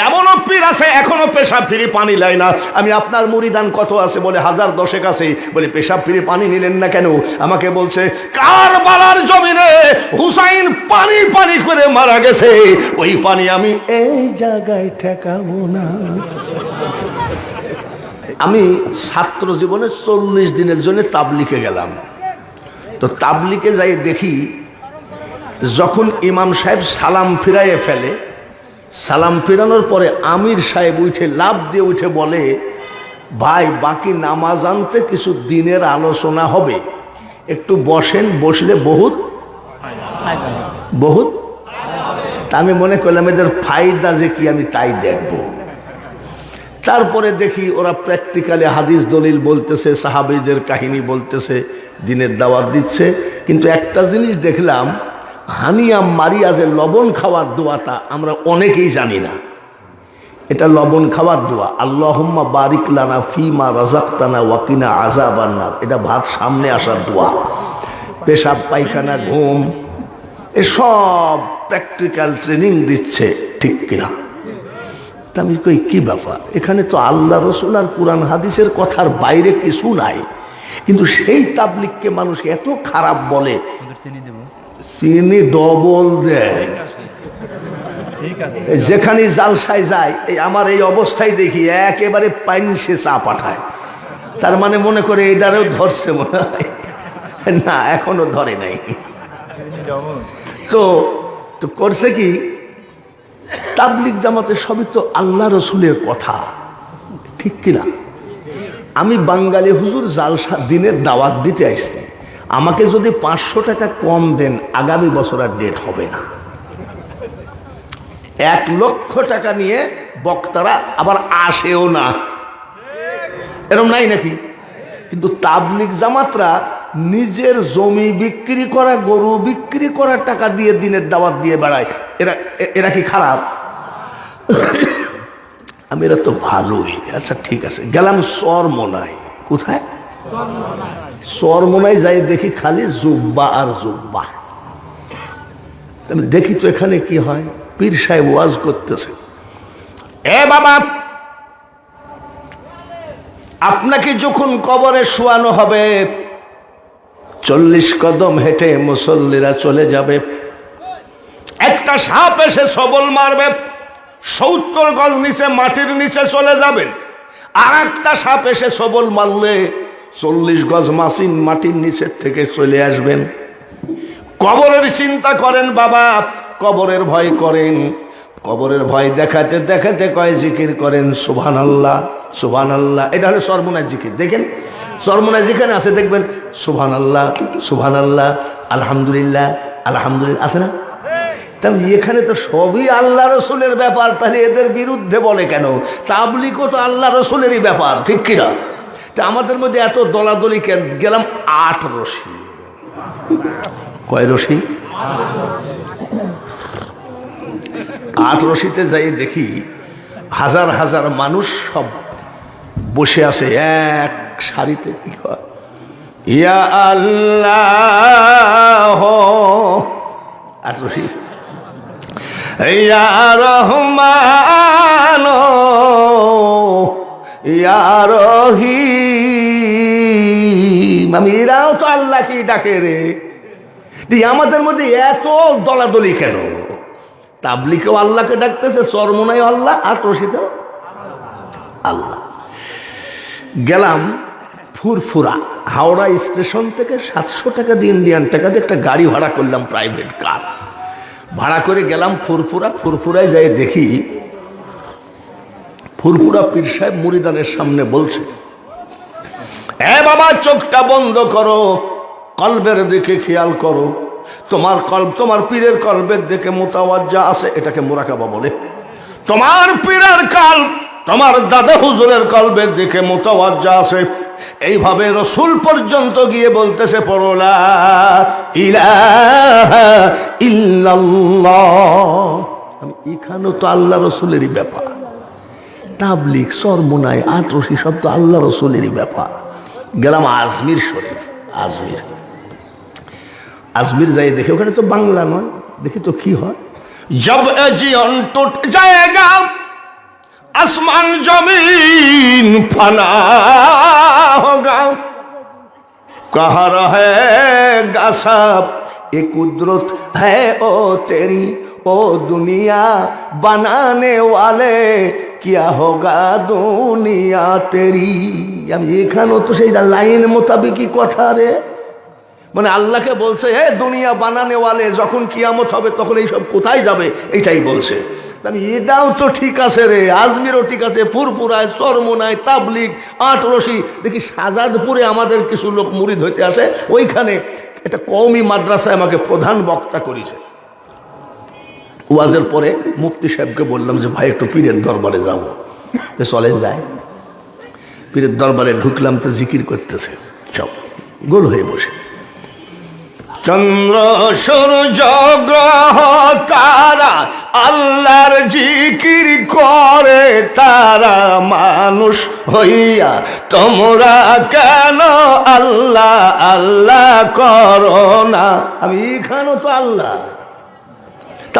এমনও পীর আছে এখনো পেশাব ফিরে পানি লাই না। আমি আপনার মুরিদান কত আছে বলে 1010 আছে, বলে পেশাব ফিরে পানি নিলেন না কেন? আমাকে বলছে কারবালার জমিনে হুসাইন পানি পানি করে মারা গেছে, ওই পানি আমি এই জায়গায় ঠেকাবো না। আমি ছাত্র জীবনে 40 দিনের জন্য তাবলিগে গেলাম। তো তাবলিগে যাই দেখি যখন ইমাম সাহেব সালাম ফিরাইয়ে ফেলে, সালাম ফিরানোর পরে আমির সাহেব উঠে লাফ দিয়ে উঠে বলে, ভাই বাকি নামাজ আনতে কিছু দিনের আলোচনা হবে, একটু বসেন, বসলে বহুত বহুত। তা আমি মনে করলাম এদের ফায়দা যে কি আমি তাই দেখব। তারপরে দেখি ওরা প্র্যাকটিক্যালি হাদিস দলিল বলতেছে, সাহাবীদের কাহিনী বলতেছে, দিনের দাওয়াত দিচ্ছে। কিন্তু একটা জিনিস দেখলাম, হানিয়া মারিয়াজের লবণ খাওয়ার দোয়াটা আমরা অনেকেই জানি না। এটা লবণ খাওয়ার দোয়া, আল্লাহুম্মা বারিক লানা ফিমা রাযাকতানা ওয়াকিনা আযাবান নার। এটা ভাত সামনে আসার দোয়া। পেশাব পায়খানা ঘুম এসব প্র্যাকটিক্যাল ট্রেনিং দিচ্ছে, ঠিক কিনা? তা আমি কই কি ব্যাপার, এখানে তো আল্লাহ রসুল আর কুরআন হাদিসের কথার বাইরে কিছু নাই, কিন্তু সেই তাবলিগকে মানুষ এত খারাপ বলে, চিনি ডবল দেয়। যেখানে জালসায় যায়, এই আমার এই অবস্থায় দেখি একেবারে পাইনসে চা পাঠায়। তার মানে মনে করে এটারেও ধরছে মনে হয়, না এখনো ধরে নাই। তো করছে কি, তাবলিগ জামাতে সবই তো আল্লাহ রসুলের কথা, ঠিক কিনা? আমি বাঙালি হুজুর জালসা দিনের দাওয়াত দিতে আসছি, আমাকে যদি 500 টাকা কম দেন আগামী বছর আর ডেট হবে না। 1 লক্ষ টাকা নিয়ে বক্তারা আবার আসেও না, এরকম নাই নাকি? কিন্তু তাবলিগ জামাতরা নিজের জমি বিক্রি করা, গরু বিক্রি করার টাকা দিয়ে দিনের দাওয়াত দিয়ে বেড়ায়। এরা কি খারাপ? আমি এরা তো ভালোই। আচ্ছা ঠিক আছে, গেলাম চরমোনাই। কোথায়? চরমোনাই যাই দেখি খালি জুব্বা আর জুব্বা। আমি দেখি তো এখানে কি হয়, পীর সাহেব ওয়াজ করতেছে, এ বাবা আপনাকে যখন কবরে শোয়ানো হবে 40 কদম হেঁটে মুসল্লিরা চলে যাবে, একটা সাপ এসে সবল মারবে, 70 গজ নিচে মাটির নিচে চলে যাবেন। আর একটা সাপ এসে সবল মারলে 40 গজ মাটির নিচের থেকে চলে আসবেন। কবরের চিন্তা করেন বাবা, কবরের ভয় করেন। কবরের ভয় দেখাতে দেখাতে কয় জিকির করেন সুবহানাল্লাহ সুবহানাল্লাহ। এটা হলো সর্বনাশ জিকির। দেখেন সর্বনাশ যেখানে আছে দেখবেন সুবহানাল্লাহ সুবহানাল্লাহ, আলহামদুলিল্লাহ আলহামদুলিল্লাহ, আছে না? তাহলে এখানে তো সবই আল্লাহ রসুলের ব্যাপার, তাহলে এদের বিরুদ্ধে বলে কেন? তাবলিগও তো আল্লাহ রসুলেরই ব্যাপার, ঠিক কিনা? তা আমাদের মধ্যে এত দলাদলি কেন? গেলাম 8 রশি। কয় রশি? 8 রশিতে যাই দেখি হাজার হাজার মানুষ সব বসে আছে এক সারিতে। কি কয়? ইয়া আল্লাহ 8 রশি, ইয়া রহমান ইয়া রহিম। আমি এরাও তো আল্লাহকে ডাকে রে। আমাদের মধ্যে এত দলাদলি কেন? তাবলিগেও আল্লাহকে ডাকতেছে, চরমোনাই আল্লাহ, 8 রশিতেও আল্লাহ। গেলাম ফুরফুরা, হাওড়া স্টেশন থেকে 700 টাকা দিয়ে ইন্ডিয়ান টাকা দিয়ে একটা গাড়ি ভাড়া করলাম, প্রাইভেট কার ভাড়া করে গেলাম ফুরফুরা। ফুরফুরায় যাই দেখি ফুরফুরা পীর সাহেব মুরিদানের সামনে বলছে, এ বাবা চোখটা বন্ধ করো, কলবের দিকে খেয়াল করো, তোমার কলব তোমার পীরের কলবের দিকে মুতাওয়াজ্জা আছে, এটাকে মুরাকাবা বলে। তোমার পীরের কলব তোমার দাদা হুজুরের কলবের দিকে মুতাওয়াজ্জা আছে। এইভাবে রসুল পর্যন্ত গিয়ে বলতেছে, পড়ো লা ইলাহা ইল্লাল্লাহ। আমি এখানেও তো আল্লাহ রসুলেরই ব্যাপার। তাবলিগ চরমোনাই 8 রশি সব তো আল্লাহ রসুলেরই ব্যাপার। গেলাম আজমির শরীফ। আজমির যাই দেখি ওখানে তো বাংলা নয়, দেখি তো কি হয়। জব এ জীবন টুট জায়েগা आसमान जमीन फना होगा, कहाँ रहेगा सब ये कुदरत है ओ तेरी, ओ दुनिया बनाने वाले क्या होगा दुनिया तेरी। আমি এখানেও তো সেই লাইন মোতাবেকই কথা রে, মানে আল্লাহকে বলছে হে দুনিয়া বানানে ওয়ালে, যখন কিয়ামত হবে তখন এইসব কোথায় যাবে এটাই বলছে। আমি এটাও তো ঠিক আছে রে, আজমিরও ঠিক আছে, ফুরপুরায়, চরমোনায়, তাবলিগ, আটরশি, দেখি শাহজাদপুরে আমাদের কিছু লোক মুরিদ হইতে আসে, ওইখানে একটা কওমি মাদ্রাসায় আমাকে প্রধান বক্তা করেছে। ওয়াজের পরে মুফতি সাহেবকে বললাম যে ভাই একটু পীরের দরবারে যাবো, তো চলেন যায়। পীরের দরবারে ঢুকলাম তো জিকির করতেছে সব গোল হয়ে বসে, চন্দ্র সূর্য গ্রহ তারা আল্লাহর জিকির করে তারা, মানুষ হইয়া তোমরা কেন আল্লাহ আল্লাহ করো না। আমি এখানেও তো আল্লাহ,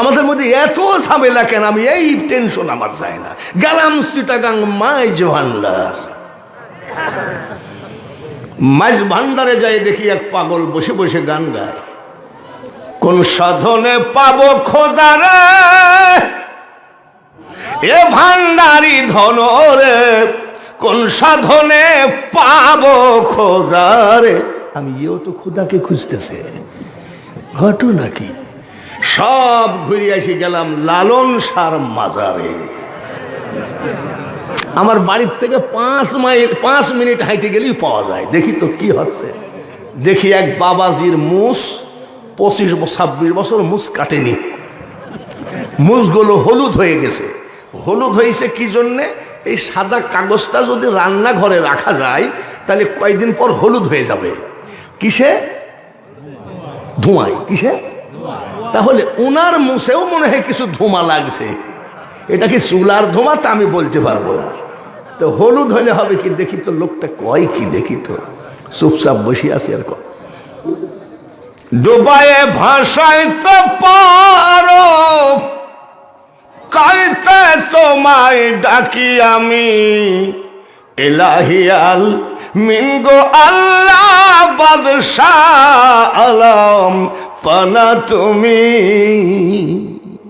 আমাদের মধ্যে এত ঝামেলা কেন? আমি এই টেনশন আমার যায় না। গেলাম চিটাগাং মাইজ ভান্ডার, মাইজ ভান্ডারে যাই দেখি এক পাগল বসে বসে গান গায়, কোন সাধনে পাবো খোদারে এ ভান্ডারি ধন রে, কোন সাধনে পাবো খোদারে। আমি এও তো খোদাকে খুঁজতেছে, ঘটনা কি? সব ঘুরে এসে গেলাম লালন শাহর মাজারে। আমার বাড়ির থেকে 5 মিনিট হাইটে গেলেই পাওয়া যায়। দেখি তো কি হচ্ছে, দেখি এক বাবাজির মুস 25-26 বছর মুস কাটেনি, মুসগুলো হলুদ হয়ে গেছে। হলুদ হয়েছে কি জন্যে? এই সাদা কাগজটা যদি রান্নাঘরে রাখা যায় তাহলে কয়েকদিন পর হলুদ হয়ে যাবে। কিসে? ধোঁয়ায়। কিসে? তাহলে ওনার মুছেও মনে হয় কিছু ধোঁয়া লাগছে। এটা কি চুলার ধোঁয়া তা আমি বলতে পারবো না। তো হলুদ হলে হবে কি? দেখি তো লোকটা কয় কি, দেখি তো। চুপচাপ বসে আছি আর কয়, ডুবায়ে ভাসাইতে পারো কাইতে তোমায় ডাকি আমি, এলাহিয়াল মিনগো আল্লাহ বাদশাহ আলম ফানা তুমি।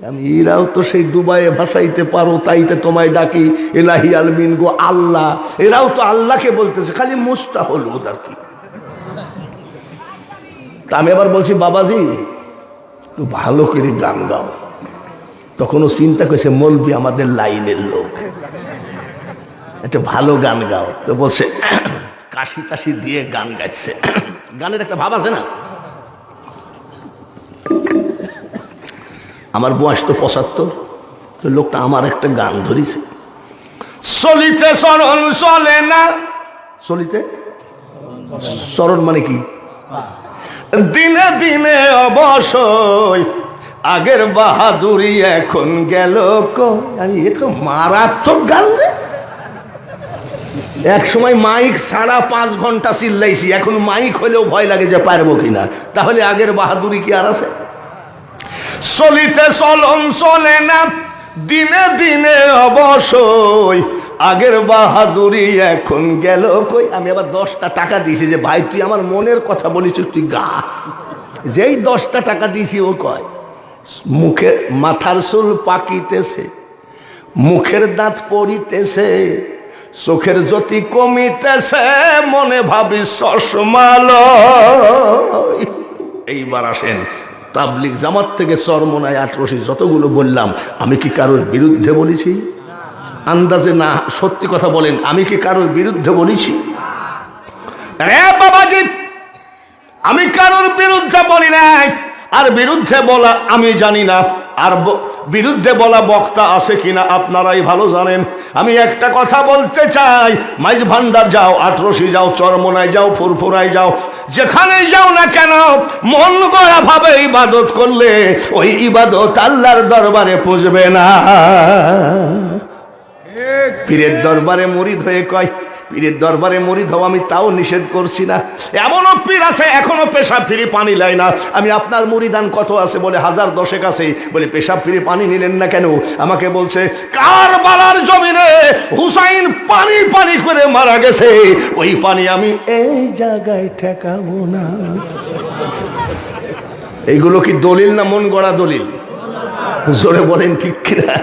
আমি এরাও তো সেই ডুবায়ে ভাসাইতে পারো তাইতে তোমায় ডাকি, এলাহি আলমিন গো আল্লাহ। এরাও তো আল্লাহকে বলতেছে, খালি মুস্তা হলুদ আর কি। তা আমি আবার বলছি বাবাজি একটু ভালো করে গান গাও। তখনও চিন্তা করছে মৌলবি আমাদের লাইনের লোক, একটা ভালো গান গাও। তো বলছে কাশি টাশি দিয়ে গান গাইছে। গানের একটা ভাব আছে না? আমার বয়স তো 75, তো লোকটা আমার একটা গান ধরিছে, চলিতে চরণ চলে না। চলিতে চরণ মানে কি? দিনে দিনে অবশ্যই আগের বাহাদুরি এখন গেল কই। আমি এ তো মারাত্মক গান রে। এক সময় মাইক ছাড়া 5 ঘন্টা চিল্লাইছি, এখন মাইক হলেও ভয় লাগে যে পারবো কিনা। তাহলে আগের বাহাদুরি কি আর আছে? চলিতে চলন চলে না, দিনে দিনে অবশ্যই আগের বাহাদুরি এখন গেল কই। আমি আবার 10টা টাকা দিয়েছি যে ভাই তুই আমার মনের কথা বলিস, তুই গা। যেই 10টা টাকা দিয়েছি ও কয় মুখে মাথার চুল পাকিতেছে, মুখের দাঁত পড়িতেছে, চোখের জ্যোতি কমিতেছে, মনে ভাবি চশমালো। এইবার আসেন তাবলিগ জামাত থেকে চরমোনায় 18 যতগুলো বললাম, আমি কি কারোর বিরুদ্ধে বলেছি? আন্দাজে না, সত্যি কথা বলেন, আমি কি কারোর বিরুদ্ধে বলেছি? রে বাবাজি, আমি কারোর বিরুদ্ধে বলি নাই। আর বিরুদ্ধে বলা আমি জানি না, আর বিরুদ্ধে বলা বক্তা আছে কিনা আপনারাই ভালো জানেন। আমি একটা কথা বলতে চাই, মাইজ ভান্ডার যাও, 18 যাও, চরমোনায় যাও, ফুরফুরায় যাও, যেখানেই যাও না কেন, মন গড়া ভাবে ইবাদত করলে ওই ইবাদত আল্লাহর দরবারে পুজবে না। পীরের দরবারে মুরিদ হয়ে কয়, পীরের দরবারে মুরিদ হও, আমি তাও নিষেধ করছি না। এমনও পীর আছে এখনো পেশাব ফিরে পানি লাই না। আমি আপনার মুরিদান কত আছে বলে 1000 10 আছে, বলে পেশাব ফিরে পানি নিলেন না কেন? আমাকে বলছে কারবালার জমিনে হুসাইন পানি পানি করে মারা গেছে, ওই পানি আমি এই জায়গায় ঠেকাবো না। এইগুলো কি দলিল না মন গড়া দলিল? জোরে বলেন ঠিক কিনা?